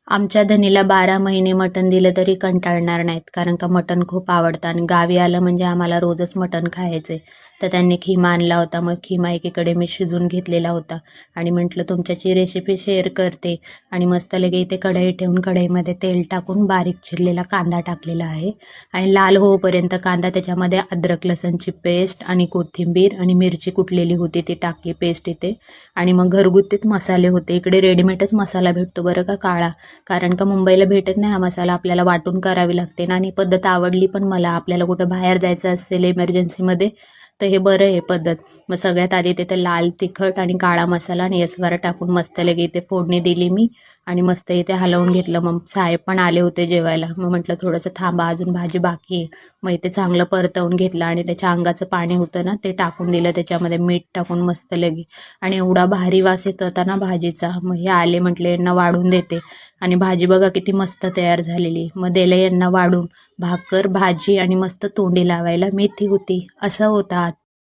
आमच्या धनीला 12 महिने मटण दिलं तरी कंटाळणार नाहीत, कारण का मटण खूप आवडतं आणि गावी आलं म्हणजे आम्हाला रोजच मटण खायचे. तर त्यांनी खिमा आणला होता. मग खिमा एकीकडे मी शिजवून घेतलेला होता आणि म्हटलं तुमच्याची रेसिपी शेअर करते. आणि मस्त लगे इथे कढई ठेवून कढईमध्ये तेल टाकून बारीक चिरलेला कांदा टाकलेला आहे आणि लाल होईपर्यंत कांदा, त्याच्यामध्ये अद्रक लसणची पेस्ट आणि कोथिंबीर आणि मिरची कुटलेली होती ती टाकली पेस्ट इथे. आणि मग घरगुतीच मसाले होते, इकडे रेडीमेडच मसाला भेटतो बरं का काळा, कारण का मुंबईला भेटत नाही हा मसाला, आपल्याला वाटून करावी लागते ना. आणि पद्धत आवडली पण मला, आपल्याला कुठं बाहेर जायचं असेल इमर्जन्सीमध्ये तर हे बरं आहे पद्धत. मग सगळ्यात आधी तिथे लाल तिखट आणि काळा मसाला आणि एस्वारा टाकून मस्त लगे इथे फोडणी दिली मी आणि मस्त इथे हलवून घेतलं. मग साहेब पण आले होते जेवायला, मग म्हटलं थोडंसं थांबा अजून भाजी बाकी आहे. मग इथे चांगलं परतवून घेतलं आणि त्याच्या अंगाचं पाणी होतं ना ते टाकून दिलं, त्याच्यामध्ये मीठ टाकून मस्त लगे. आणि एवढा भारी वास येत होता ना भाजीचा. मग हे आले, म्हटले यांना वाढून देते. आणि भाजी बघा किती मस्त तयार झालेली. मग दिलं यांना वाढून भाकर भाजी आणि मस्त तोंडी लावायला मेथी होती. असा होता